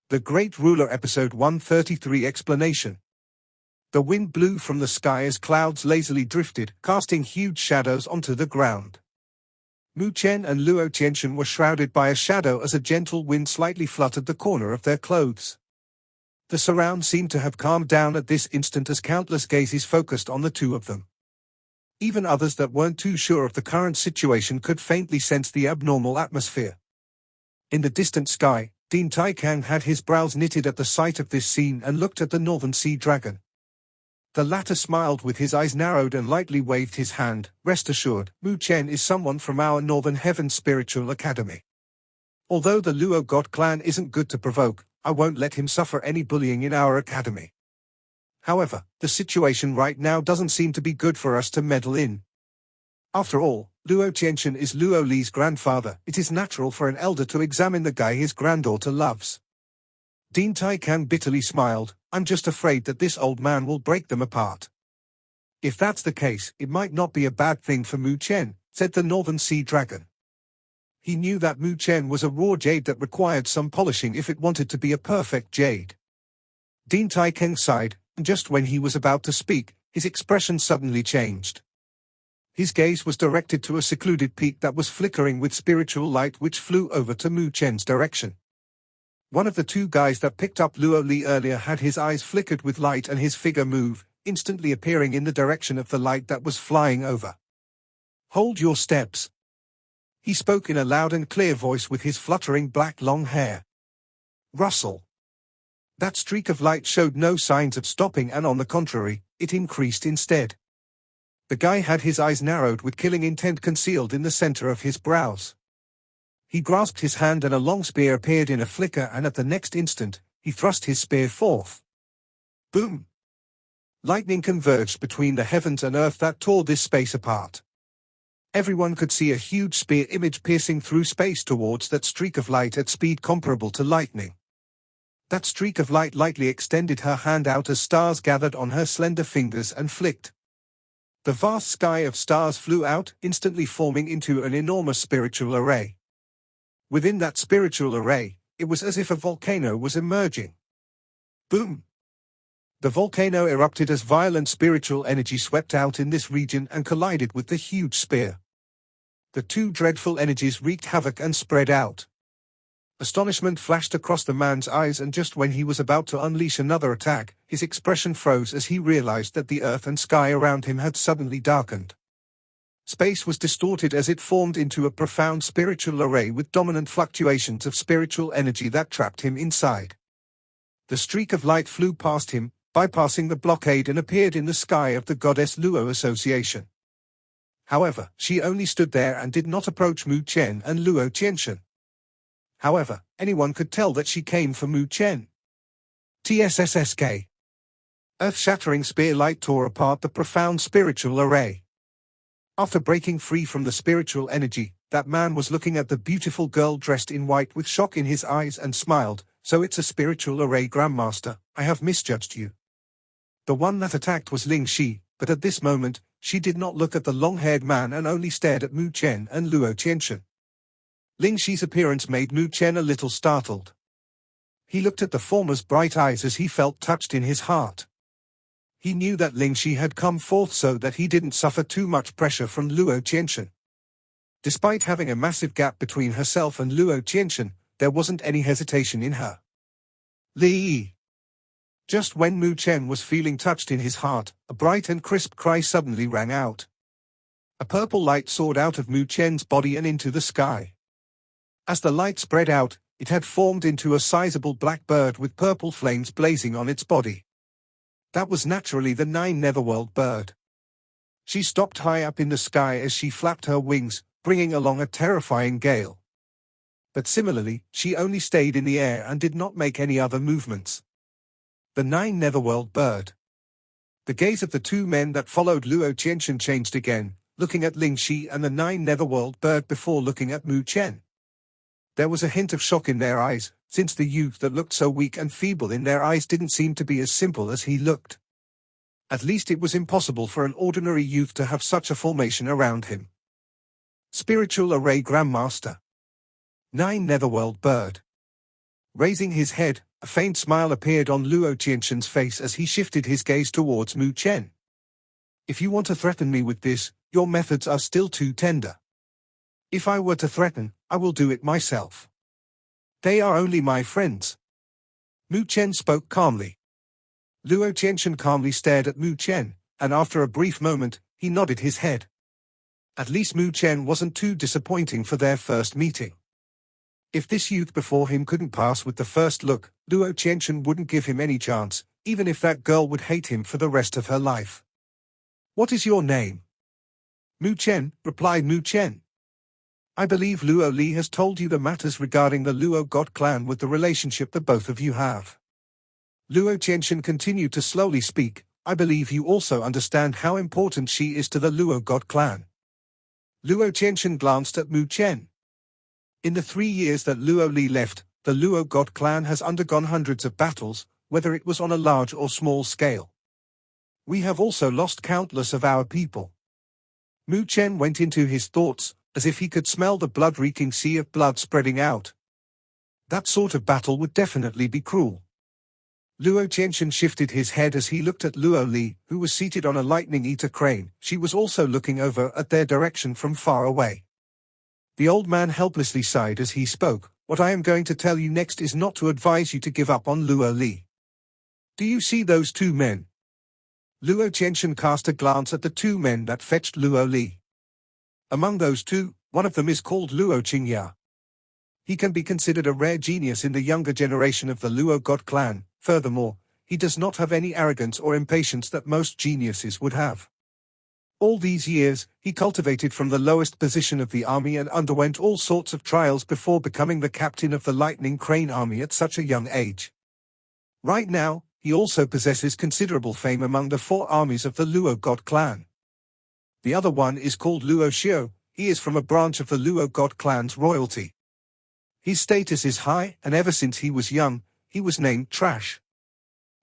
The Great Ruler Episode 133 Explanation. The wind blew from the sky as clouds lazily drifted, casting huge shadows onto the ground. Mu Chen and Luo Qianchen were shrouded by a shadow as a gentle wind slightly fluttered the corner of their clothes. The surround seemed to have calmed down at this instant as countless gazes focused on the two of them. Even others that weren't too sure of the current situation could faintly sense the abnormal atmosphere. In the distant sky, Dean Taikang had his brows knitted at the sight of this scene and looked at the northern sea dragon. The latter smiled with his eyes narrowed and lightly waved his hand. Rest assured, Mu Chen is someone from our Northern Heaven Spiritual Academy. Although the Luo God clan isn't good to provoke, I won't let him suffer any bullying in our academy. However, the situation right now doesn't seem to be good for us to meddle in. After all, Luo Qianchen is Luo Li's grandfather. It is natural for an elder to examine the guy his granddaughter loves. Dean Taikang bitterly smiled. I'm just afraid that this old man will break them apart. If that's the case, it might not be a bad thing for Mu Chen, said the Northern Sea Dragon. He knew that Mu Chen was a raw jade that required some polishing if it wanted to be a perfect jade. Dean Taikang sighed, and just when he was about to speak, his expression suddenly changed. His gaze was directed to a secluded peak that was flickering with spiritual light which flew over to Mu Chen's direction. One of the two guys that picked up Luo Li earlier had his eyes flickered with light and his figure move, instantly appearing in the direction of the light that was flying over. Hold your steps. He spoke in a loud and clear voice with his fluttering black long hair. Rustle. That streak of light showed no signs of stopping and on the contrary, it increased instead. The guy had his eyes narrowed with killing intent concealed in the center of his brows. He grasped his hand and a long spear appeared in a flicker and at the next instant, he thrust his spear forth. Boom! Lightning converged between the heavens and earth that tore this space apart. Everyone could see a huge spear image piercing through space towards that streak of light at speed comparable to lightning. That streak of light lightly extended her hand out as stars gathered on her slender fingers and flicked. The vast sky of stars flew out, instantly forming into an enormous spiritual array. Within that spiritual array, it was as if a volcano was emerging. Boom! The volcano erupted as violent spiritual energy swept out in this region and collided with the huge spear. The two dreadful energies wreaked havoc and spread out. Astonishment flashed across the man's eyes, and just when he was about to unleash another attack, his expression froze as he realized that the earth and sky around him had suddenly darkened. Space was distorted as it formed into a profound spiritual array with dominant fluctuations of spiritual energy that trapped him inside. The streak of light flew past him, bypassing the blockade, and appeared in the sky of the goddess Luo Association. However, she only stood there and did not approach Mu Chen and Luo Qianchen. However, anyone could tell that she came for Mu Chen. TSSSK. Earth-shattering spear light tore apart the profound spiritual array. After breaking free from the spiritual energy, that man was looking at the beautiful girl dressed in white with shock in his eyes and smiled. So it's a spiritual array, Grandmaster. I have misjudged you. The one that attacked was Ling Shi, but at this moment, she did not look at the long-haired man and only stared at Mu Chen and Luo Qianchen. Ling Shi's appearance made Mu Chen a little startled. He looked at the former's bright eyes as he felt touched in his heart. He knew that Ling Shi had come forth so that he didn't suffer too much pressure from Luo Qianchen. Despite having a massive gap between herself and Luo Qianchen, there wasn't any hesitation in her. Li! Just when Mu Chen was feeling touched in his heart, a bright and crisp cry suddenly rang out. A purple light soared out of Mu Chen's body and into the sky. As the light spread out, it had formed into a sizable black bird with purple flames blazing on its body. That was naturally the Nine Netherworld bird. She stopped high up in the sky as she flapped her wings, bringing along a terrifying gale. But similarly, she only stayed in the air and did not make any other movements. The Nine Netherworld bird. The gaze of the two men that followed Luo Qianchen changed again, looking at Ling Shi and the Nine Netherworld bird before looking at Mu Chen. There was a hint of shock in their eyes, since the youth that looked so weak and feeble in their eyes didn't seem to be as simple as he looked. At least it was impossible for an ordinary youth to have such a formation around him. Spiritual Array Grandmaster. Nine Netherworld bird. Raising his head, a faint smile appeared on Luo Qianshen's face as he shifted his gaze towards Mu Chen. If you want to threaten me with this, your methods are still too tender. If I were to threaten, I will do it myself. They are only my friends. Mu Chen spoke calmly. Luo Qianshen calmly stared at Mu Chen, and after a brief moment, he nodded his head. At least Mu Chen wasn't too disappointing for their first meeting. If this youth before him couldn't pass with the first look, Luo Qianshen wouldn't give him any chance, even if that girl would hate him for the rest of her life. What is your name? Mu Chen, replied Mu Chen. I believe Luo Li has told you the matters regarding the Luo God clan with the relationship that both of you have. Luo Qianshen continued to slowly speak. I believe you also understand how important she is to the Luo God clan. Luo Qianshen glanced at Mu Chen. In the 3 years that Luo Li left, the Luo God clan has undergone hundreds of battles, whether it was on a large or small scale. We have also lost countless of our people. Mu Chen went into his thoughts, as if he could smell the blood-reeking sea of blood spreading out. That sort of battle would definitely be cruel. Luo Qianshen shifted his head as he looked at Luo Li, who was seated on a lightning eater crane. She was also looking over at their direction from far away. The old man helplessly sighed as he spoke. What I am going to tell you next is not to advise you to give up on Luo Li. Do you see those two men? Luo Qianshen cast a glance at the two men that fetched Luo Li. Among those two, one of them is called Luo Qingya. He can be considered a rare genius in the younger generation of the Luo God clan. Furthermore, he does not have any arrogance or impatience that most geniuses would have. All these years, he cultivated from the lowest position of the army and underwent all sorts of trials before becoming the captain of the Lightning Crane Army at such a young age. Right now, he also possesses considerable fame among the 4 armies of the Luo God clan. The other one is called Luo Xiao. He is from a branch of the Luo God clan's royalty. His status is high, and ever since he was young, he was named Trash.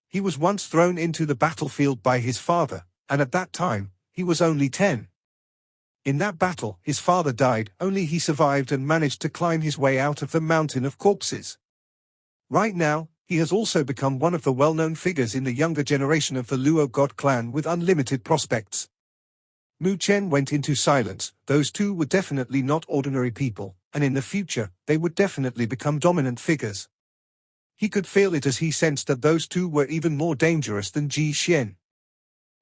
He was once thrown into the battlefield by his father, and at that time, he was only 10. In that battle, his father died, only he survived and managed to climb his way out of the mountain of corpses. Right now, he has also become one of the well-known figures in the younger generation of the Luo God clan with unlimited prospects. Mu Chen went into silence. Those two were definitely not ordinary people, and in the future, they would definitely become dominant figures. He could feel it as he sensed that those two were even more dangerous than Ji Xian.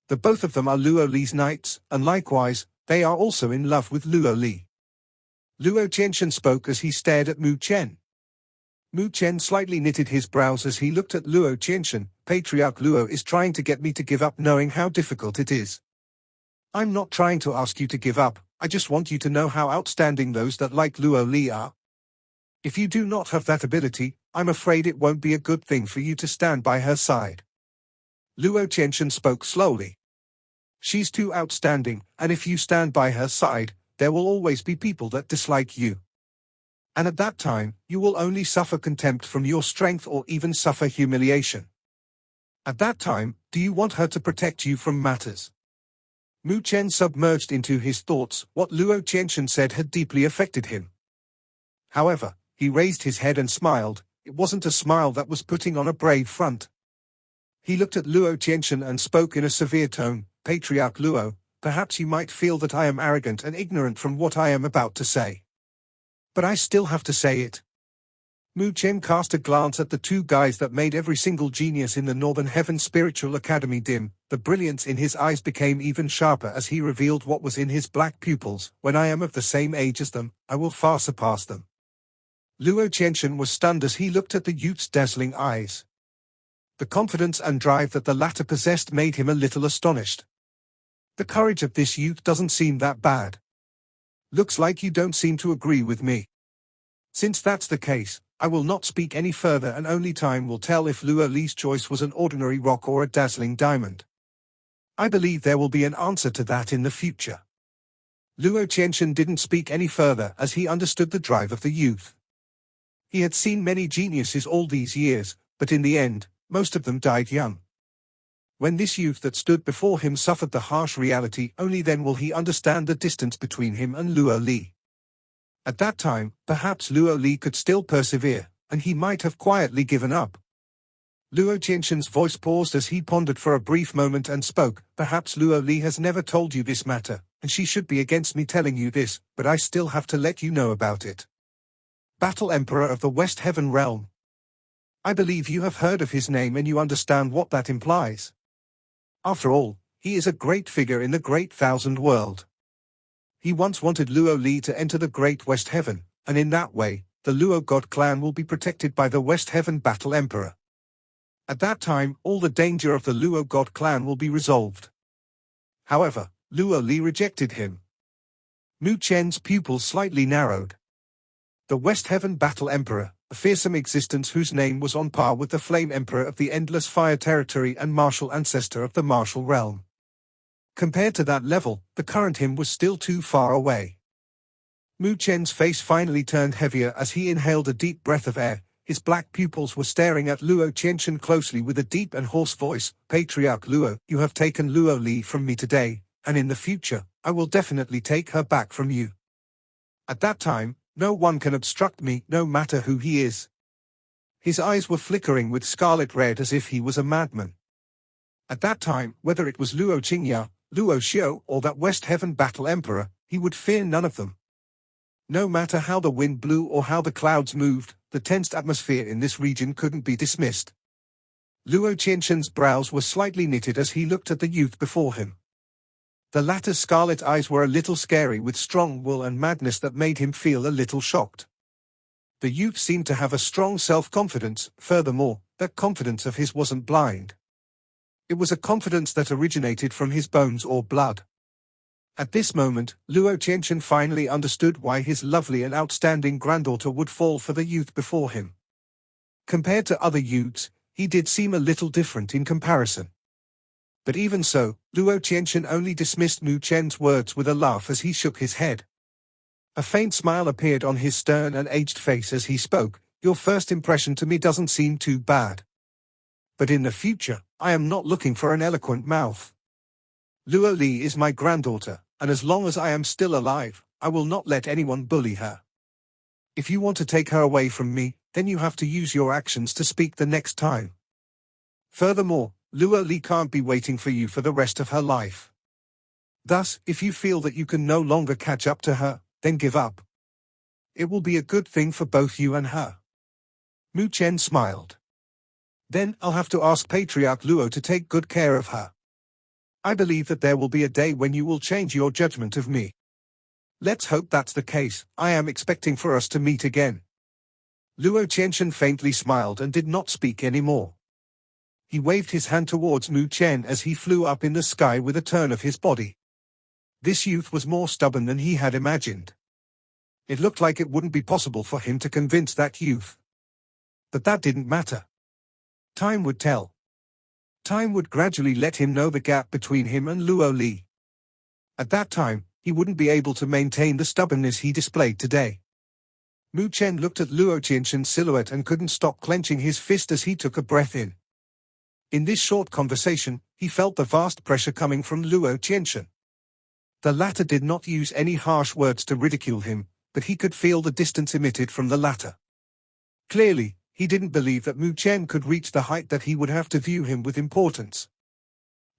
The both of them are Luo Li's knights, and likewise, they are also in love with Luo Li. Luo Qianshen spoke as he stared at Mu Chen. Mu Chen slightly knitted his brows as he looked at Luo Qianshen. Patriarch Luo is trying to get me to give up knowing how difficult it is. I'm not trying to ask you to give up, I just want you to know how outstanding those that like Luo Li are. If you do not have that ability, I'm afraid it won't be a good thing for you to stand by her side. Luo Qianshen spoke slowly. She's too outstanding, and if you stand by her side, there will always be people that dislike you. And at that time, you will only suffer contempt from your strength or even suffer humiliation. At that time, do you want her to protect you from matters? Mu Chen submerged into his thoughts. What Luo Qianshen said had deeply affected him. However, he raised his head and smiled. It wasn't a smile that was putting on a brave front. He looked at Luo Qianshen and spoke in a severe tone. Patriarch Luo, perhaps you might feel that I am arrogant and ignorant from what I am about to say. But I still have to say it. Mu Chen cast a glance at the two guys that made every single genius in the Northern Heaven Spiritual Academy dim. The brilliance in his eyes became even sharper as he revealed what was in his black pupils. When I am of the same age as them, I will far surpass them. Luo Qianshen was stunned as he looked at the youth's dazzling eyes. The confidence and drive that the latter possessed made him a little astonished. The courage of this youth doesn't seem that bad. Looks like you don't seem to agree with me. Since that's the case, I will not speak any further, and only time will tell if Luo Li's choice was an ordinary rock or a dazzling diamond. I believe there will be an answer to that in the future. Luo Qianshen didn't speak any further as he understood the drive of the youth. He had seen many geniuses all these years, but in the end, most of them died young. When this youth that stood before him suffered the harsh reality, only then will he understand the distance between him and Luo Li. At that time, perhaps Luo Li could still persevere, and he might have quietly given up. Luo Qianshan's voice paused as he pondered for a brief moment and spoke. Perhaps Luo Li has never told you this matter, and she should be against me telling you this, but I still have to let you know about it. Battle Emperor of the West Heaven Realm. I believe you have heard of his name and you understand what that implies. After all, he is a great figure in the Great Thousand World. He once wanted Luo Li to enter the Great West Heaven, and in that way, the Luo God clan will be protected by the West Heaven Battle Emperor. At that time, all the danger of the Luo God clan will be resolved. However, Luo Li rejected him. Mu Chen's pupils slightly narrowed. The West Heaven Battle Emperor, a fearsome existence whose name was on par with the Flame Emperor of the Endless Fire Territory and Martial Ancestor of the Martial Realm. Compared to that level, the current him was still too far away. Mu Chen's face finally turned heavier as he inhaled a deep breath of air. His black pupils were staring at Luo Qianshan closely with a deep and hoarse voice. Patriarch Luo, you have taken Luo Li from me today, and in the future, I will definitely take her back from you. At that time, no one can obstruct me, no matter who he is. His eyes were flickering with scarlet red as if he was a madman. At that time, whether it was Luo Qingya, Luo Xiao, or that West Heaven Battle Emperor, he would fear none of them. No matter how the wind blew or how the clouds moved, the tensed atmosphere in this region couldn't be dismissed. Luo Qianshan's brows were slightly knitted as he looked at the youth before him. The latter's scarlet eyes were a little scary with strong will and madness that made him feel a little shocked. The youth seemed to have a strong self-confidence. Furthermore, that confidence of his wasn't blind. It was a confidence that originated from his bones or blood. At this moment, Luo Qianshan finally understood why his lovely and outstanding granddaughter would fall for the youth before him. Compared to other youths, he did seem a little different in comparison. But even so, Luo Qianshan only dismissed Mu Chen's words with a laugh as he shook his head. A faint smile appeared on his stern and aged face as he spoke. Your first impression to me doesn't seem too bad. But in the future, I am not looking for an eloquent mouth. Luo Li is my granddaughter, and as long as I am still alive, I will not let anyone bully her. If you want to take her away from me, then you have to use your actions to speak the next time. Furthermore, Luo Li can't be waiting for you for the rest of her life. Thus, if you feel that you can no longer catch up to her, then give up. It will be a good thing for both you and her. Mu Chen smiled. Then I'll have to ask Patriarch Luo to take good care of her. I believe that there will be a day when you will change your judgment of me. Let's hope that's the case. I am expecting for us to meet again. Luo Qianshan faintly smiled and did not speak anymore. He waved his hand towards Mu Chen as he flew up in the sky with a turn of his body. This youth was more stubborn than he had imagined. It looked like it wouldn't be possible for him to convince that youth. But that didn't matter. Time would tell. Time would gradually let him know the gap between him and Luo Li. At that time, he wouldn't be able to maintain the stubbornness he displayed today. Mu Chen looked at Luo Qianshan's silhouette and couldn't stop clenching his fist as he took a breath in. In this short conversation, he felt the vast pressure coming from Luo Qianshan. The latter did not use any harsh words to ridicule him, but he could feel the distance emitted from the latter. Clearly, he didn't believe that Mu Chen could reach the height that he would have to view him with importance.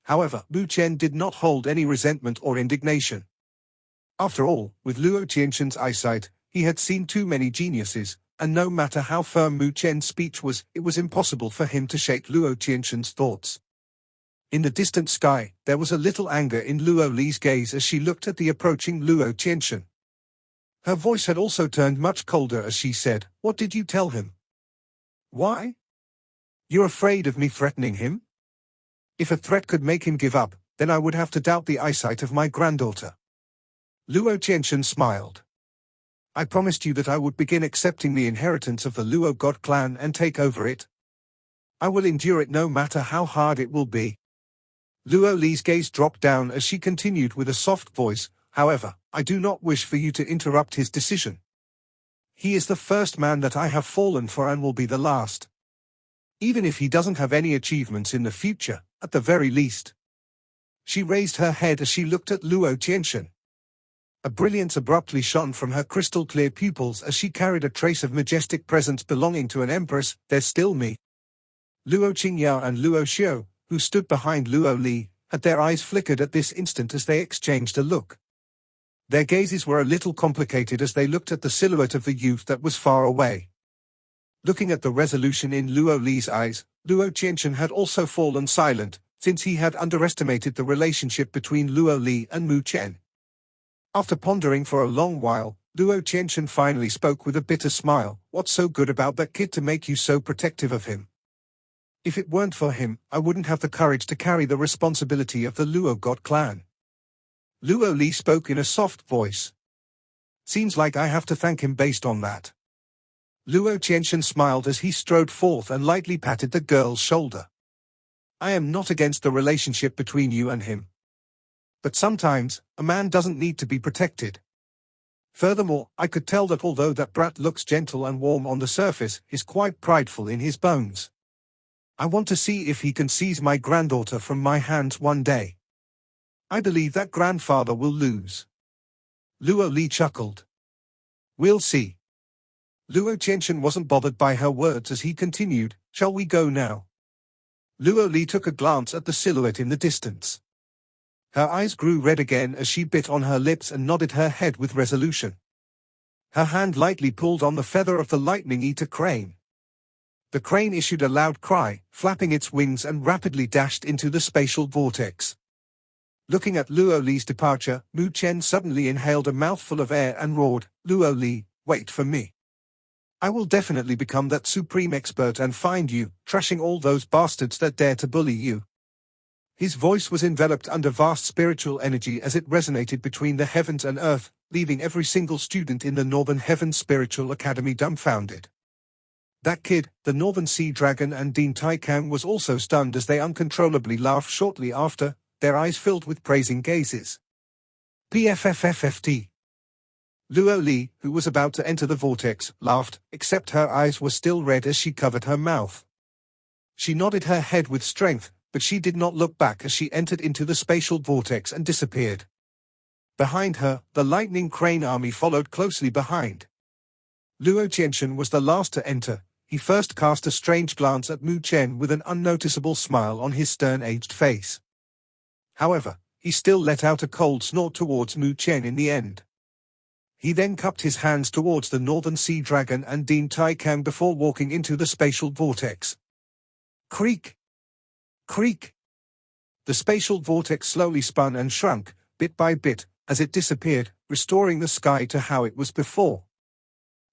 However, Mu Chen did not hold any resentment or indignation. After all, with Luo Qianshan's eyesight, he had seen too many geniuses, and no matter how firm Mu Chen's speech was, it was impossible for him to shake Luo Qianshan's thoughts. In the distant sky, there was a little anger in Luo Li's gaze as she looked at the approaching Luo Qianshan. Her voice had also turned much colder as she said, "What did you tell him? Why? You're afraid of me threatening him? If a threat could make him give up, then I would have to doubt the eyesight of my granddaughter." Luo Qianshan smiled. "I promised you that I would begin accepting the inheritance of the Luo God clan and take over it. I will endure it no matter how hard it will be." Luo Li's gaze dropped down as she continued with a soft voice, "However, I do not wish for you to interrupt his decision. He is the first man that I have fallen for and will be the last. Even if he doesn't have any achievements in the future, at the very least." She raised her head as she looked at Luo Qianshan. A brilliance abruptly shone from her crystal-clear pupils as she carried a trace of majestic presence belonging to an empress. "There's still me." Luo Qingyao and Luo Xiu, who stood behind Luo Li, had their eyes flickered at this instant as they exchanged a look. Their gazes were a little complicated as they looked at the silhouette of the youth that was far away. Looking at the resolution in Luo Li's eyes, Luo Qianchen had also fallen silent, since he had underestimated the relationship between Luo Li and Mu Chen. After pondering for a long while, Luo Qianchen finally spoke with a bitter smile. "What's so good about that kid to make you so protective of him? If it weren't for him, I wouldn't have the courage to carry the responsibility of the Luo God clan." Luo Li spoke in a soft voice. "Seems like I have to thank him based on that." Luo Qianchen smiled as he strode forth and lightly patted the girl's shoulder. "I am not against the relationship between you and him. But sometimes, a man doesn't need to be protected. Furthermore, I could tell that although that brat looks gentle and warm on the surface, he's quite prideful in his bones. I want to see if he can seize my granddaughter from my hands one day. I believe that grandfather will lose." Luo Li chuckled. "We'll see." Luo Qianchen wasn't bothered by her words as he continued, "Shall we go now?" Luo Li took a glance at the silhouette in the distance. Her eyes grew red again as she bit on her lips and nodded her head with resolution. Her hand lightly pulled on the feather of the lightning-eater crane. The crane issued a loud cry, flapping its wings and rapidly dashed into the spatial vortex. Looking at Luo Li's departure, Mu Chen suddenly inhaled a mouthful of air and roared, "Luo Li, wait for me. I will definitely become that supreme expert and find you, trashing all those bastards that dare to bully you." His voice was enveloped under vast spiritual energy as it resonated between the heavens and earth, leaving every single student in the Northern Heaven Spiritual Academy dumbfounded. That kid, the Northern Sea Dragon and Dean Taikang was also stunned as they uncontrollably laughed shortly after, their eyes filled with praising gazes. PFFFFT. Luo Li, who was about to enter the vortex, laughed, except her eyes were still red as she covered her mouth. She nodded her head with strength, but she did not look back as she entered into the spatial vortex and disappeared. Behind her, the lightning crane army followed closely behind. Luo Qianchen was the last to enter. He first cast a strange glance at Mu Chen with an unnoticeable smile on his stern-aged face. However, he still let out a cold snort towards Mu Chen in the end. He then cupped his hands towards the Northern Sea Dragon and Dean Taikang before walking into the spatial vortex. Creak! Creak! The spatial vortex slowly spun and shrunk, bit by bit, as it disappeared, restoring the sky to how it was before.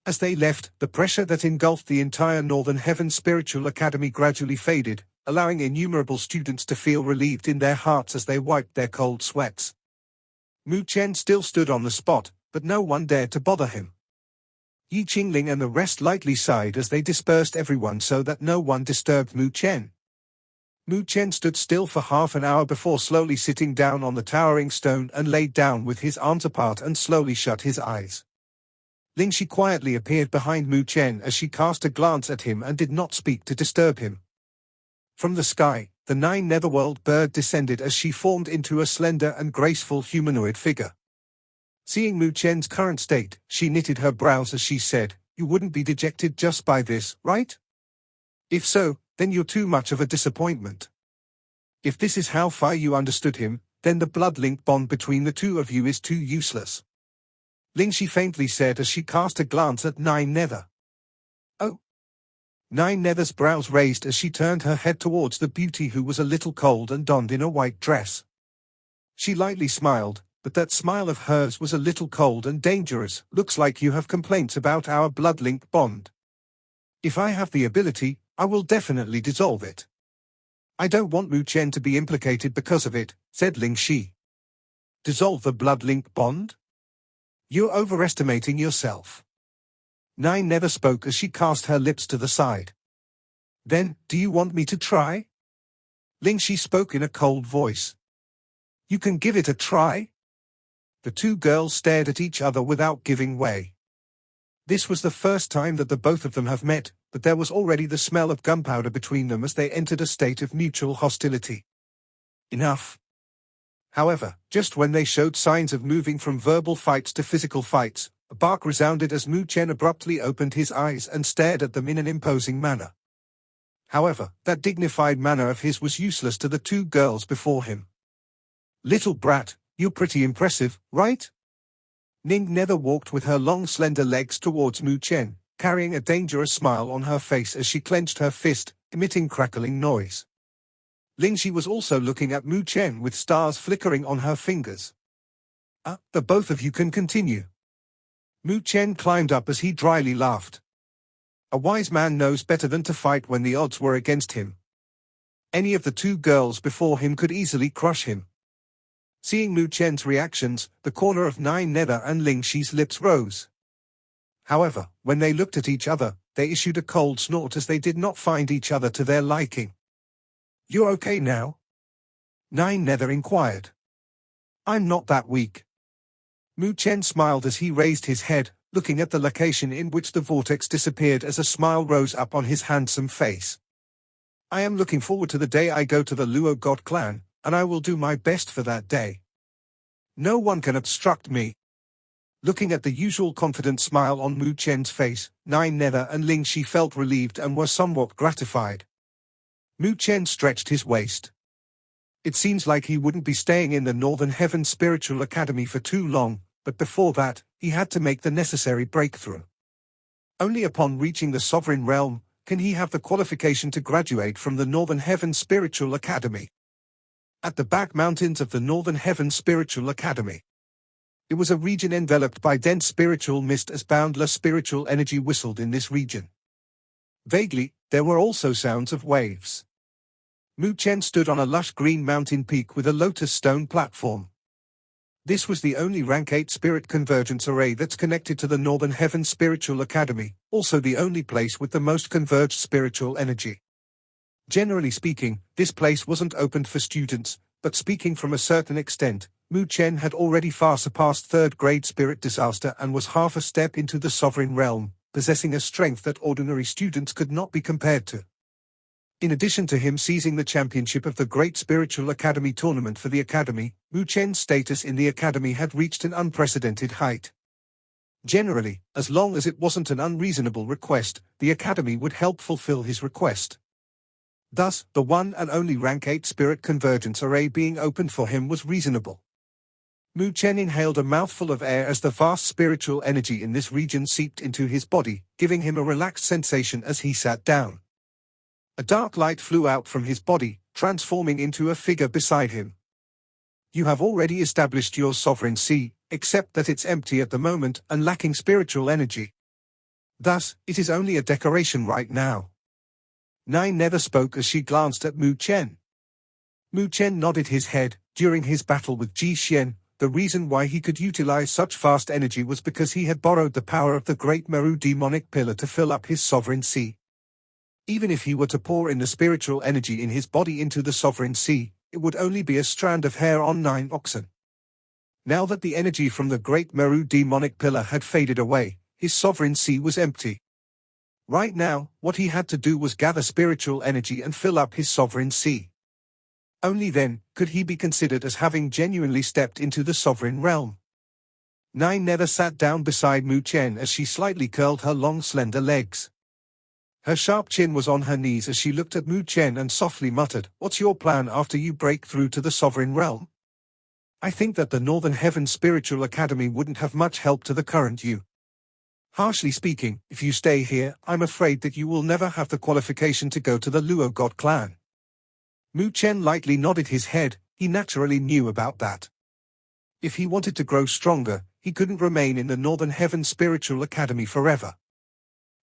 As they left, the pressure that engulfed the entire Northern Heaven Spiritual Academy gradually faded, allowing innumerable students to feel relieved in their hearts as they wiped their cold sweats. Mu Chen still stood on the spot, but no one dared to bother him. Yi Qingling and the rest lightly sighed as they dispersed everyone so that no one disturbed Mu Chen. Mu Chen stood still for half an hour before slowly sitting down on the towering stone and laid down with his arms apart and slowly shut his eyes. Ling Shi quietly appeared behind Mu Chen as she cast a glance at him and did not speak to disturb him. From the sky, the 9 netherworld bird descended as she formed into a slender and graceful humanoid figure. Seeing Mu Chen's current state, she knitted her brows as she said, "You wouldn't be dejected just by this, right? If so, then you're too much of a disappointment. If this is how far you understood him, then the blood-linked bond between the two of you is too useless," Ling Shi faintly said as she cast a glance at 9 Nether. "Oh." 9 Nether's brows raised as she turned her head towards the beauty who was a little cold and donned in a white dress. She lightly smiled, but that smile of hers was a little cold and dangerous. "Looks like you have complaints about our blood-linked bond. If I have the ability, I will definitely dissolve it. I don't want Mu Chen to be implicated because of it," said Ling Shi. "Dissolve the blood-linked bond? You're overestimating yourself." 9 Nether spoke as she cast her lips to the side. "Then, do you want me to try?" Ling Shi spoke in a cold voice. "You can give it a try." The two girls stared at each other without giving way. This was the first time that the both of them have met, but there was already the smell of gunpowder between them as they entered a state of mutual hostility. Enough. However, just when they showed signs of moving from verbal fights to physical fights, a bark resounded as Mu Chen abruptly opened his eyes and stared at them in an imposing manner. However, that dignified manner of his was useless to the two girls before him. "Little brat, you're pretty impressive, right?" Ning Nether walked with her long slender legs towards Mu Chen, carrying a dangerous smile on her face as she clenched her fist, emitting crackling noise. Ling Shi was also looking at Mu Chen with stars flickering on her fingers. The both of you can continue." Mu Chen climbed up as he dryly laughed. A wise man knows better than to fight when the odds were against him. Any of the two girls before him could easily crush him. Seeing Mu Chen's reactions, the corner of Nine Nether and Ling Shi's lips rose. However, when they looked at each other, they issued a cold snort as they did not find each other to their liking. "You're okay now?" Nine Nether inquired. "I'm not that weak." Mu Chen smiled as he raised his head, looking at the location in which the vortex disappeared as a smile rose up on his handsome face. "I am looking forward to the day I go to the Luo God clan, and I will do my best for that day. No one can obstruct me." Looking at the usual confident smile on Mu Chen's face, Nine Nether and Ling Shi felt relieved and were somewhat gratified. Mu Chen stretched his waist. It seems like he wouldn't be staying in the Northern Heaven Spiritual Academy for too long, but before that, he had to make the necessary breakthrough. Only upon reaching the Sovereign Realm can he have the qualification to graduate from the Northern Heaven Spiritual Academy. At the back mountains of the Northern Heaven Spiritual Academy. It was a region enveloped by dense spiritual mist as boundless spiritual energy whistled in this region. Vaguely, there were also sounds of waves. Mu Chen stood on a lush green mountain peak with a lotus stone platform. This was the only rank 8 spirit convergence array that's connected to the Northern Heaven Spiritual Academy, also the only place with the most converged spiritual energy. Generally speaking, this place wasn't opened for students, but speaking from a certain extent, Mu Chen had already far surpassed 3rd grade spirit disaster and was half a step into the Sovereign Realm, possessing a strength that ordinary students could not be compared to. In addition to him seizing the championship of the Great Spiritual Academy tournament for the Academy, Mu Chen's status in the Academy had reached an unprecedented height. Generally, as long as it wasn't an unreasonable request, the Academy would help fulfill his request. Thus, the one and only rank 8 spirit convergence array being opened for him was reasonable. Mu Chen inhaled a mouthful of air as the vast spiritual energy in this region seeped into his body, giving him a relaxed sensation as he sat down. A dark light flew out from his body, transforming into a figure beside him. "You have already established your sovereignty, except that it's empty at the moment and lacking spiritual energy. Thus, it is only a decoration right now." Nine Nether spoke as she glanced at Mu Chen. Mu Chen nodded his head. During his battle with Ji Xian, the reason why he could utilize such fast energy was because he had borrowed the power of the Great Meru demonic pillar to fill up his sovereign sea. Even if he were to pour in the spiritual energy in his body into the sovereign sea, it would only be a strand of hair on 9 oxen. Now that the energy from the Great Meru demonic pillar had faded away, his sovereign sea was empty. Right now, what he had to do was gather spiritual energy and fill up his sovereign sea. Only then could he be considered as having genuinely stepped into the sovereign realm. Nine Nether sat down beside Mu Chen as she slightly curled her long slender legs. Her sharp chin was on her knees as she looked at Mu Chen and softly muttered, "What's your plan after you break through to the sovereign realm?" "I think that the Northern Heaven Spiritual Academy wouldn't have much help to the current you. Harshly speaking, if you stay here, I'm afraid that you will never have the qualification to go to the Luo God clan." Mu Chen lightly nodded his head. He naturally knew about that. If he wanted to grow stronger, he couldn't remain in the Northern Heaven Spiritual Academy forever.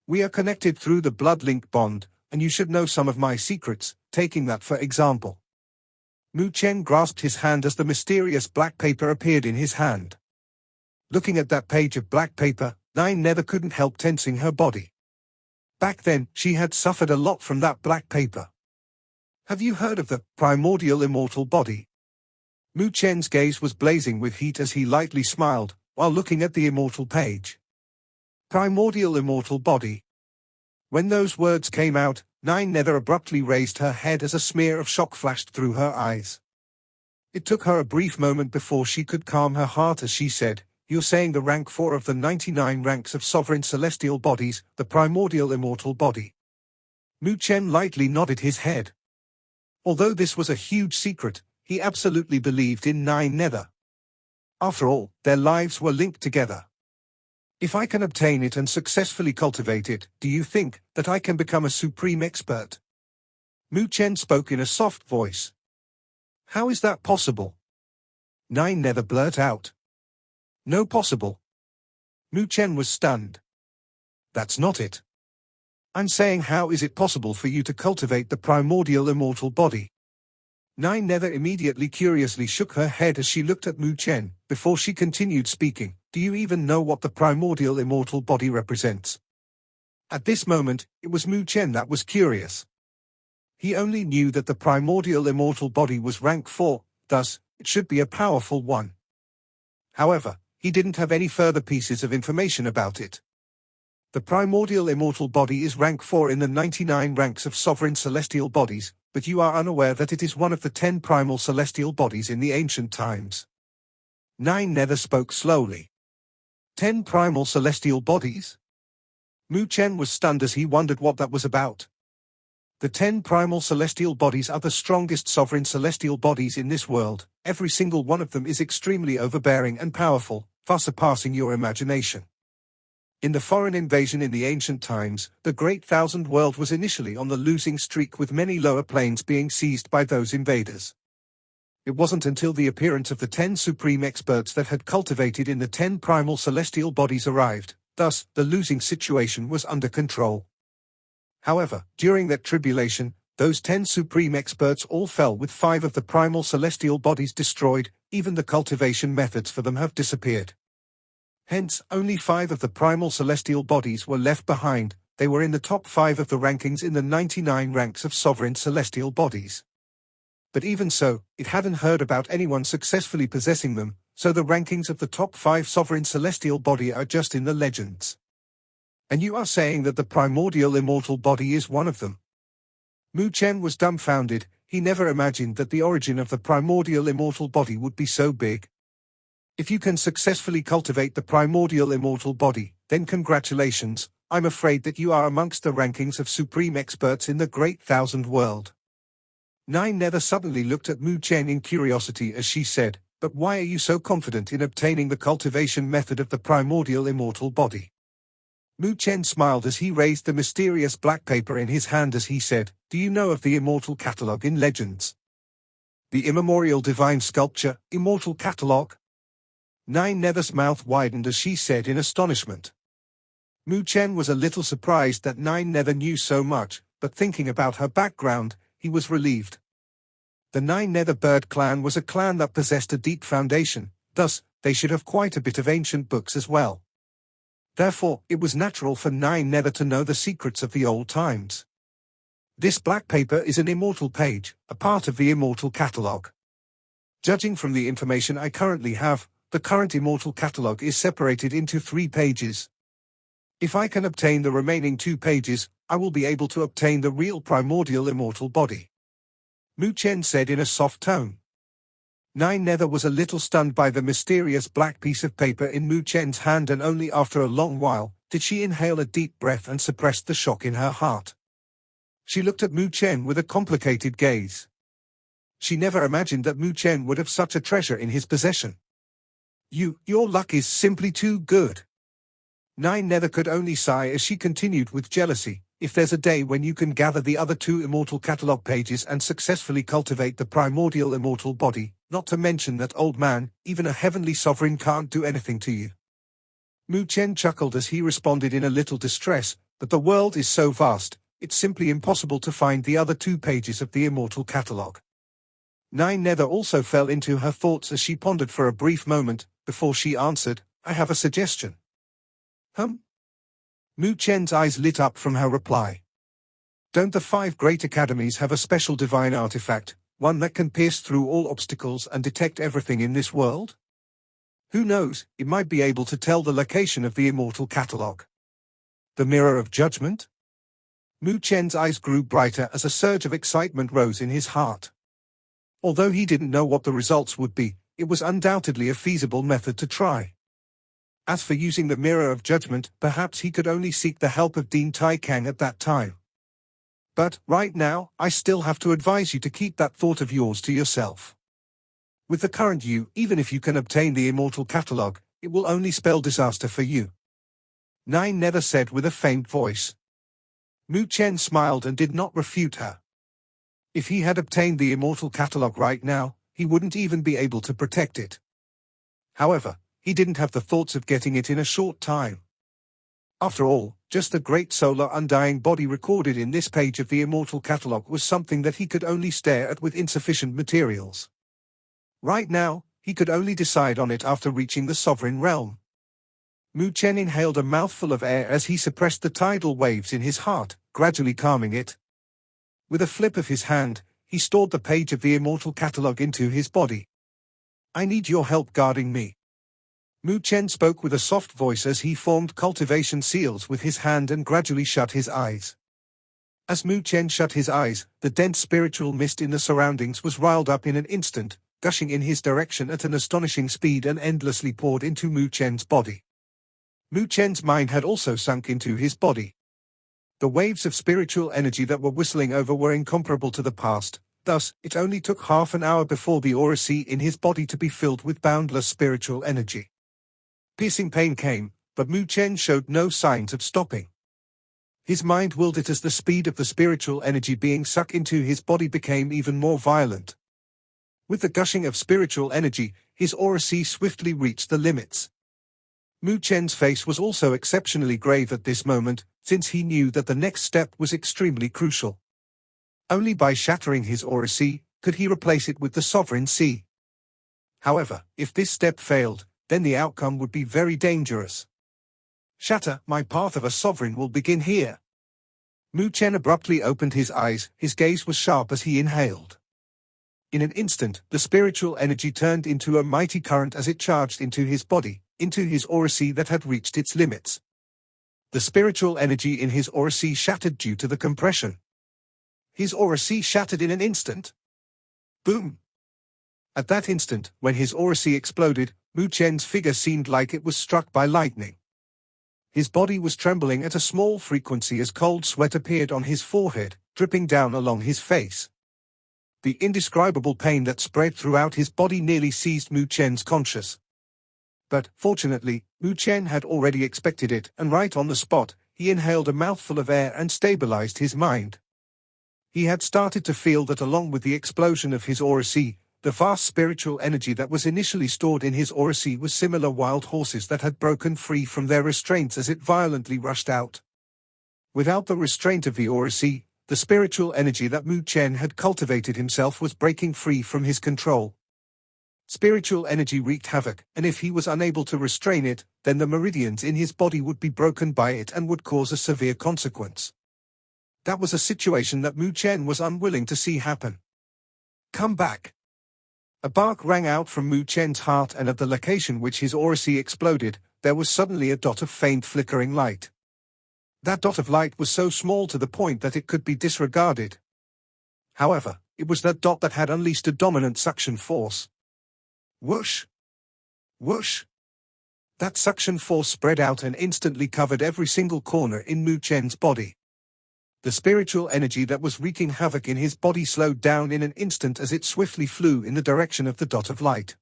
"We are connected through the blood link bond, and you should know some of my secrets, taking that for example." Mu Chen grasped his hand as the mysterious black paper appeared in his hand. Looking at that page of black paper, Nine Nether couldn't help tensing her body. Back then, she had suffered a lot from that black paper. "Have you heard of the primordial immortal body?" Mu Chen's gaze was blazing with heat as he lightly smiled, while looking at the immortal page. Primordial immortal body. When those words came out, Nine Nether abruptly raised her head as a smear of shock flashed through her eyes. It took her a brief moment before she could calm her heart as she said, "You're saying the rank 4 of the 99 ranks of sovereign celestial bodies, the primordial immortal body." Mu Chen lightly nodded his head. Although this was a huge secret, he absolutely believed in Nine Nether. After all, their lives were linked together. If I can obtain it and successfully cultivate it, do you think that I can become a supreme expert? Mu Chen spoke in a soft voice. How is that possible? Nine Nether blurted out. No possible. Mu Chen was stunned. That's not it. I'm saying, how is it possible for you to cultivate the primordial immortal body? Nine Nether immediately curiously shook her head as she looked at Mu Chen, before she continued speaking. Do you even know what the primordial immortal body represents? At this moment, it was Mu Chen that was curious. He only knew that the primordial immortal body was rank 4, thus, it should be a powerful one. However, he didn't have any further pieces of information about it. The primordial immortal body is rank 4 in the 99 ranks of sovereign celestial bodies, but you are unaware that it is one of the 10 primal celestial bodies in the ancient times. Nine Nether spoke slowly. 10 primal celestial bodies? Mu Chen was stunned as he wondered what that was about. The 10 primal celestial bodies are the strongest sovereign celestial bodies in this world. Every single one of them is extremely overbearing and powerful, far surpassing your imagination. In the foreign invasion in the ancient times, the Great Thousand World was initially on the losing streak, with many lower planes being seized by those invaders. It wasn't until the appearance of the 10 supreme experts that had cultivated in the 10 primal celestial bodies arrived, thus, the losing situation was under control. However, during that tribulation, those 10 supreme experts all fell with 5 of the primal celestial bodies destroyed. Even the cultivation methods for them have disappeared. Hence, only 5 of the primal celestial bodies were left behind. They were in the top 5 of the rankings in the 99 ranks of sovereign celestial bodies. But even so, it hadn't heard about anyone successfully possessing them, so the rankings of the top 5 sovereign celestial body are just in the legends. And you are saying that the primordial immortal body is one of them? Mu Chen was dumbfounded. He never imagined that the origin of the primordial immortal body would be so big. If you can successfully cultivate the primordial immortal body, then congratulations. I'm afraid that you are amongst the rankings of supreme experts in the Great Thousand World. Nine Nether suddenly looked at Mu Chen in curiosity as she said, but why are you so confident in obtaining the cultivation method of the primordial immortal body? Mu Chen smiled as he raised the mysterious black paper in his hand as he said, do you know of the Immortal Catalogue in Legends? The immemorial divine sculpture, Immortal Catalogue? Nine Nether's mouth widened as she said in astonishment. Mu Chen was a little surprised that Nine Nether knew so much, but thinking about her background, he was relieved. The Nine Nether Bird clan was a clan that possessed a deep foundation, thus, they should have quite a bit of ancient books as well. Therefore, it was natural for Nine Nether to know the secrets of the old times. This black paper is an immortal page, a part of the Immortal Catalogue. Judging from the information I currently have, the current Immortal Catalogue is separated into 3 pages. If I can obtain the remaining 2 pages, I will be able to obtain the real primordial immortal body. Mu Chen said in a soft tone. Nine Nether was a little stunned by the mysterious black piece of paper in Mu Chen's hand, and only after a long while did she inhale a deep breath and suppress the shock in her heart. She looked at Mu Chen with a complicated gaze. She never imagined that Mu Chen would have such a treasure in his possession. Your luck is simply too good. Nine Nether could only sigh as she continued with jealousy. If there's a day when you can gather the other 2 Immortal Catalogue pages and successfully cultivate the primordial immortal body, not to mention that, old man, even a heavenly sovereign can't do anything to you. Mu Chen chuckled as he responded in a little distress, but the world is so vast, it's simply impossible to find the other 2 pages of the Immortal Catalogue. Nine Nether also fell into her thoughts as she pondered for a brief moment, before she answered, I have a suggestion. Mu Chen's eyes lit up from her reply. Don't the 5 great academies have a special divine artifact, one that can pierce through all obstacles and detect everything in this world? Who knows, it might be able to tell the location of the Immortal Catalogue. The Mirror of Judgment? Mu Chen's eyes grew brighter as a surge of excitement rose in his heart. Although he didn't know what the results would be, it was undoubtedly a feasible method to try. As for using the Mirror of Judgment, perhaps he could only seek the help of Dean Tai Kang at that time. But, right now, I still have to advise you to keep that thought of yours to yourself. With the current you, even if you can obtain the Immortal Catalog, it will only spell disaster for you. Nine Nether said with a faint voice. Mu Chen smiled and did not refute her. If he had obtained the Immortal Catalog right now, he wouldn't even be able to protect it. However, he didn't have the thoughts of getting it in a short time. After all, just the great solar undying body recorded in this page of the Immortal Catalog was something that he could only stare at with insufficient materials. Right now, he could only decide on it after reaching the Sovereign Realm. Mu Chen inhaled a mouthful of air as he suppressed the tidal waves in his heart, gradually calming it. With a flip of his hand, he stored the page of the Immortal Catalog into his body. I need your help guarding me. Mu Chen spoke with a soft voice as he formed cultivation seals with his hand and gradually shut his eyes. As Mu Chen shut his eyes, the dense spiritual mist in the surroundings was riled up in an instant, gushing in his direction at an astonishing speed and endlessly poured into Mu Chen's body. Mu Chen's mind had also sunk into his body. The waves of spiritual energy that were whistling over were incomparable to the past, thus, it only took half an hour before the aura sea in his body to be filled with boundless spiritual energy. Piercing pain came, but Mu Chen showed no signs of stopping. His mind willed it as the speed of the spiritual energy being sucked into his body became even more violent. With the gushing of spiritual energy, his aura sea swiftly reached the limits. Mu Chen's face was also exceptionally grave at this moment, since he knew that the next step was extremely crucial. Only by shattering his aura sea could he replace it with the Sovereign Sea. However, if this step failed, then the outcome would be very dangerous. Shatter, my path of a sovereign will begin here. Mu Chen abruptly opened his eyes, his gaze was sharp as he inhaled. In an instant, the spiritual energy turned into a mighty current as it charged into his body, into his aura sea that had reached its limits. The spiritual energy in his aura sea shattered due to the compression. His aura sea shattered in an instant. Boom! At that instant, when his aura sea exploded, Mu Chen's figure seemed like it was struck by lightning. His body was trembling at a small frequency as cold sweat appeared on his forehead, dripping down along his face. The indescribable pain that spread throughout his body nearly seized Mu Chen's conscience. But, fortunately, Mu Chen had already expected it, and right on the spot, he inhaled a mouthful of air and stabilized his mind. He had started to feel that along with the explosion of his aura sea, the vast spiritual energy that was initially stored in his aura sea was similar wild horses that had broken free from their restraints as it violently rushed out. Without the restraint of the aura sea, the spiritual energy that Mu Chen had cultivated himself was breaking free from his control. Spiritual energy wreaked havoc, and if he was unable to restrain it, then the meridians in his body would be broken by it and would cause a severe consequence. That was a situation that Mu Chen was unwilling to see happen. Come back! A bark rang out from Mu Chen's heart, and at the location which his aura sea exploded, there was suddenly a dot of faint flickering light. That dot of light was so small to the point that it could be disregarded. However, it was that dot that had unleashed a dominant suction force. Whoosh! Whoosh! That suction force spread out and instantly covered every single corner in Mu Chen's body. The spiritual energy that was wreaking havoc in his body slowed down in an instant as it swiftly flew in the direction of the dot of light.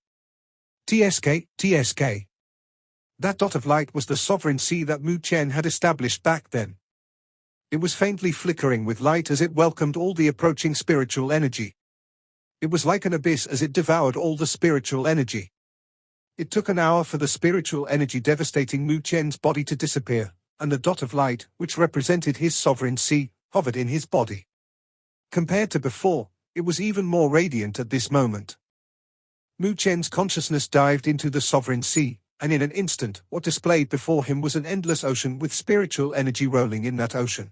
TSK, TSK. That dot of light was the Sovereign Sea that Mu Chen had established back then. It was faintly flickering with light as it welcomed all the approaching spiritual energy. It was like an abyss as it devoured all the spiritual energy. It took an hour for the spiritual energy devastating Mu Chen's body to disappear, and the dot of light, which represented his Sovereign Sea, hovered in his body. Compared to before, it was even more radiant at this moment. Mu Chen's consciousness dived into the Sovereign Sea, and in an instant, what displayed before him was an endless ocean with spiritual energy rolling in that ocean.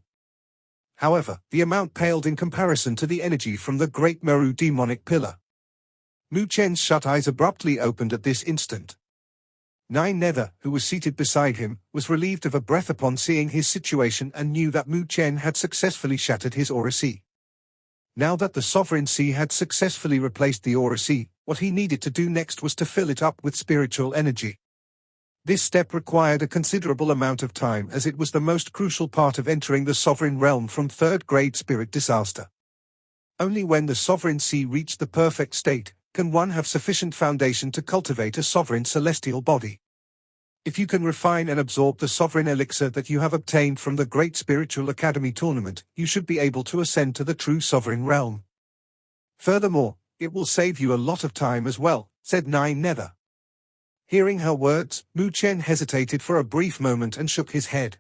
However, the amount paled in comparison to the energy from the Great Meru demonic pillar. Mu Chen's shut eyes abruptly opened at this instant. Nine Nether, who was seated beside him, was relieved of a breath upon seeing his situation and knew that Mu Chen had successfully shattered his aura sea. Now that the Sovereign Sea had successfully replaced the aura sea, what he needed to do next was to fill it up with spiritual energy. This step required a considerable amount of time as it was the most crucial part of entering the sovereign realm from third-grade spirit disaster. Only when the sovereign sea reached the perfect state can one have sufficient foundation to cultivate a sovereign celestial body. If you can refine and absorb the sovereign elixir that you have obtained from the Great Spiritual Academy tournament, you should be able to ascend to the true sovereign realm. Furthermore, it will save you a lot of time as well, said Nine Nether. Hearing her words, Mu Chen hesitated for a brief moment and shook his head.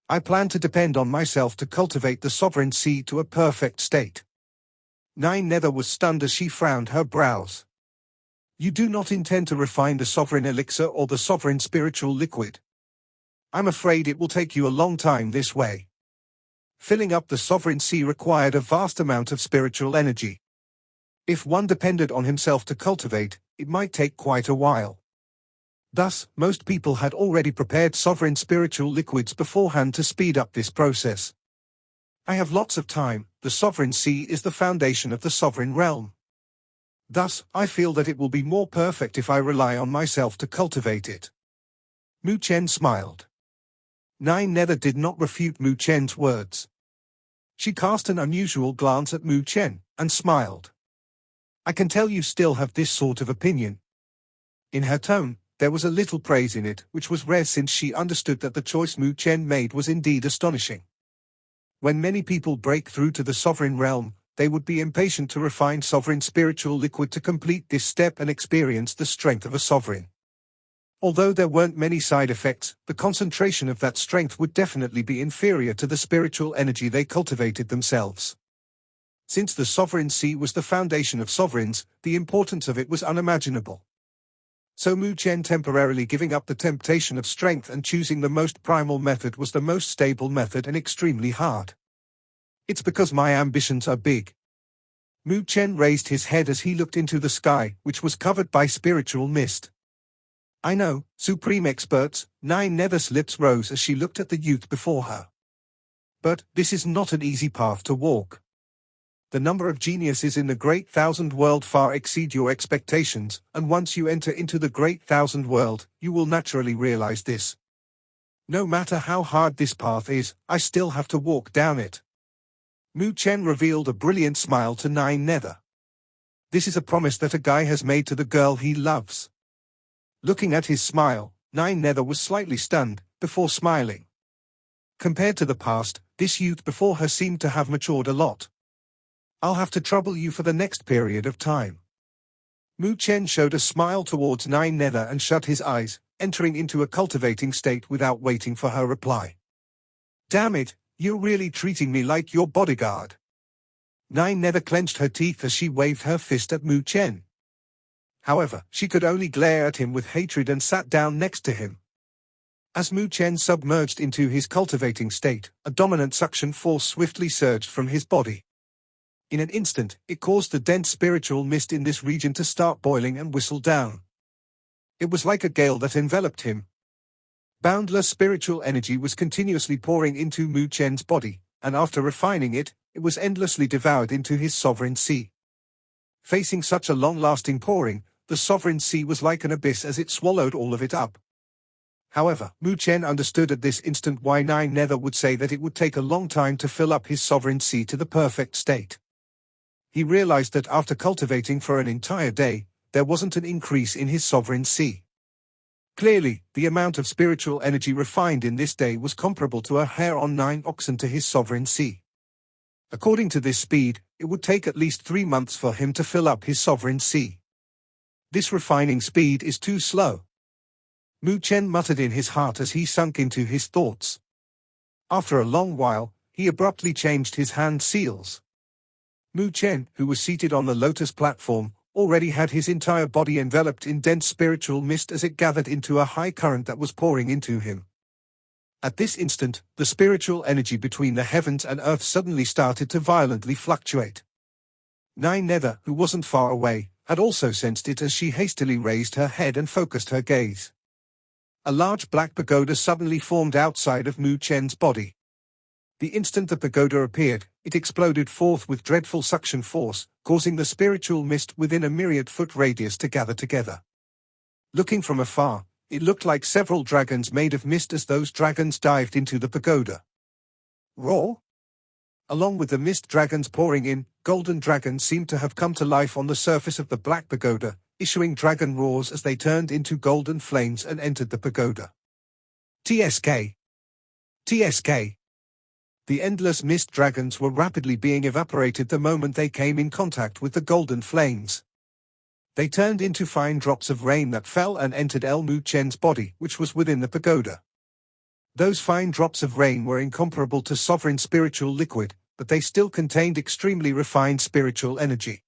I plan to depend on myself to cultivate the sovereign seed to a perfect state. Nine Nether was stunned as she frowned her brows. You do not intend to refine the sovereign elixir or the sovereign spiritual liquid? I'm afraid it will take you a long time this way. Filling up the sovereign sea required a vast amount of spiritual energy. If one depended on himself to cultivate, it might take quite a while. Thus, most people had already prepared sovereign spiritual liquids beforehand to speed up this process. I have lots of time. The sovereign sea is the foundation of the sovereign realm. Thus, I feel that it will be more perfect if I rely on myself to cultivate it. Mu Chen smiled. Nine Nether did not refute Mu Chen's words. She cast an unusual glance at Mu Chen, and smiled. I can tell you still have this sort of opinion. In her tone, there was a little praise in it, which was rare since she understood that the choice Mu Chen made was indeed astonishing. When many people break through to the sovereign realm, they would be impatient to refine sovereign spiritual liquid to complete this step and experience the strength of a sovereign. Although there weren't many side effects, the concentration of that strength would definitely be inferior to the spiritual energy they cultivated themselves. Since the sovereign sea was the foundation of sovereigns, the importance of it was unimaginable. So Mu Chen temporarily giving up the temptation of strength and choosing the most primal method was the most stable method and extremely hard. It's because my ambitions are big. Mu Chen raised his head as he looked into the sky, which was covered by spiritual mist. I know, supreme experts. Nine Nether's lips rose as she looked at the youth before her. But this is not an easy path to walk. The number of geniuses in the Great Thousand World far exceed your expectations, and once you enter into the Great Thousand World, you will naturally realize this. No matter how hard this path is, I still have to walk down it. Mu Chen revealed a brilliant smile to Nine Nether. This is a promise that a guy has made to the girl he loves. Looking at his smile, Nine Nether was slightly stunned, before smiling. Compared to the past, this youth before her seemed to have matured a lot. I'll have to trouble you for the next period of time. Mu Chen showed a smile towards Nine Nether and shut his eyes, entering into a cultivating state without waiting for her reply. Damn it, you're really treating me like your bodyguard. Nine Nether clenched her teeth as she waved her fist at Mu Chen. However, she could only glare at him with hatred and sat down next to him. As Mu Chen submerged into his cultivating state, a dominant suction force swiftly surged from his body. In an instant, it caused the dense spiritual mist in this region to start boiling and whistle down. It was like a gale that enveloped him. Boundless spiritual energy was continuously pouring into Mu Chen's body, and after refining it, it was endlessly devoured into his sovereign sea. Facing such a long-lasting pouring, the sovereign sea was like an abyss as it swallowed all of it up. However, Mu Chen understood at this instant why Nine Nether would say that it would take a long time to fill up his sovereign sea to the perfect state. He realized that after cultivating for an entire day, there wasn't an increase in his sovereign sea. Clearly, the amount of spiritual energy refined in this day was comparable to a hair on 9 oxen to his sovereign sea. According to this speed, it would take at least 3 months for him to fill up his sovereign sea. This refining speed is too slow. Mu Chen muttered in his heart as he sunk into his thoughts. After a long while, he abruptly changed his hand seals. Mu Chen, who was seated on the lotus platform, already had his entire body enveloped in dense spiritual mist as it gathered into a high current that was pouring into him. At this instant, the spiritual energy between the heavens and earth suddenly started to violently fluctuate. Nine Nether, who wasn't far away, had also sensed it as she hastily raised her head and focused her gaze. A large black pagoda suddenly formed outside of Mu Chen's body. The instant the pagoda appeared, it exploded forth with dreadful suction force, causing the spiritual mist within a myriad-foot radius to gather together. Looking from afar, It looked like several dragons made of mist as those dragons dived into the pagoda. Roar! Along with the mist dragons pouring in, golden dragons seemed to have come to life on the surface of the black pagoda, issuing dragon roars as they turned into golden flames and entered the pagoda. TSK! TSK! The endless mist dragons were rapidly being evaporated the moment they came in contact with the golden flames. They turned into fine drops of rain that fell and entered Mu Chen's body, which was within the pagoda. Those fine drops of rain were incomparable to sovereign spiritual liquid, but they still contained extremely refined spiritual energy.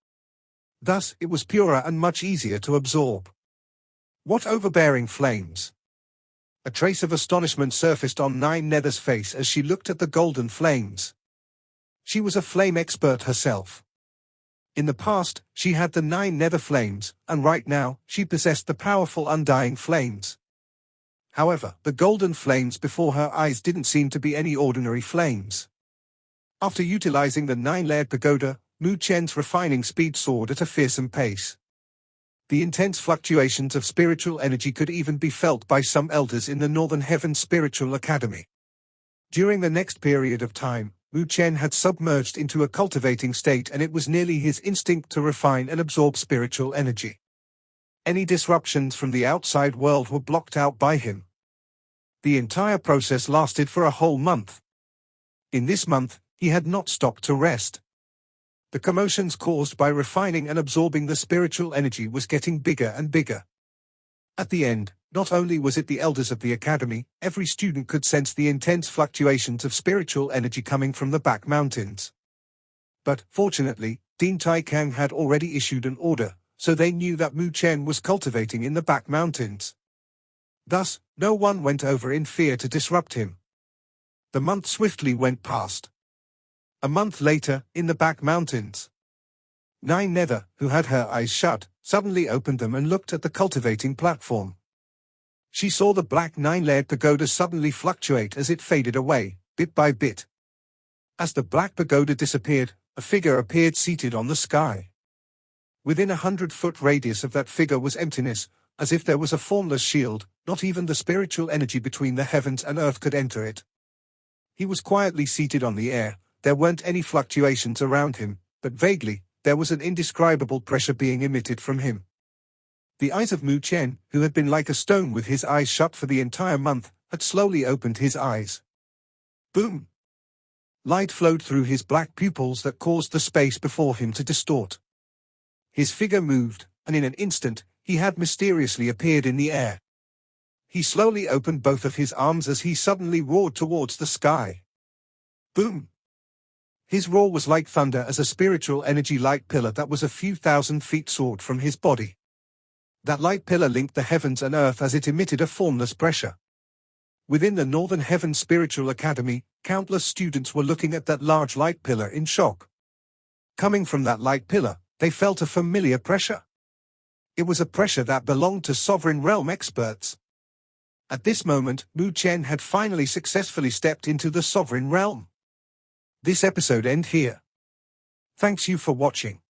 Thus, it was purer and much easier to absorb. What overbearing flames! A trace of astonishment surfaced on Nine Nether's face as she looked at the golden flames. She was a flame expert herself. In the past, she had the 9 nether flames, and right now, she possessed the powerful undying flames. However, the golden flames before her eyes didn't seem to be any ordinary flames. After utilizing the 9-layered pagoda, Mu Chen's refining speed soared at a fearsome pace. The intense fluctuations of spiritual energy could even be felt by some elders in the Northern Heaven Spiritual Academy. During the next period of time, Mu Chen had submerged into a cultivating state, and it was nearly his instinct to refine and absorb spiritual energy. Any disruptions from the outside world were blocked out by him. The entire process lasted for a whole month. In this month, he had not stopped to rest. The commotions caused by refining and absorbing the spiritual energy was getting bigger and bigger. At the end, not only was it the elders of the academy, every student could sense the intense fluctuations of spiritual energy coming from the back mountains. But, fortunately, Dean Tai Kang had already issued an order, so they knew that Mu Chen was cultivating in the back mountains. Thus, no one went over in fear to disrupt him. The month swiftly went past. A month later, in the back mountains, Nine Nether, who had her eyes shut, suddenly opened them and looked at the cultivating platform. She saw the black 9-layered pagoda suddenly fluctuate as it faded away, bit by bit. As the black pagoda disappeared, a figure appeared seated on the sky. Within 100-foot radius of that figure was emptiness, as if there was a formless shield. Not even the spiritual energy between the heavens and earth could enter it. He was quietly seated on the air. There weren't any fluctuations around him, but vaguely, there was an indescribable pressure being emitted from him. The eyes of Mu Chen, who had been like a stone with his eyes shut for the entire month, had slowly opened his eyes. Boom! Light flowed through his black pupils that caused the space before him to distort. His figure moved, and in an instant, he had mysteriously appeared in the air. He slowly opened both of his arms as he suddenly roared towards the sky. Boom! His roar was like thunder as a spiritual energy light pillar that was a few thousand feet soared from his body. That light pillar linked the heavens and earth as it emitted a formless pressure. Within the Northern Heaven Spiritual Academy, countless students were looking at that large light pillar in shock. Coming from that light pillar, they felt a familiar pressure. It was a pressure that belonged to Sovereign Realm experts. At this moment, Mu Chen had finally successfully stepped into the Sovereign Realm. This episode ends here. Thanks you for watching.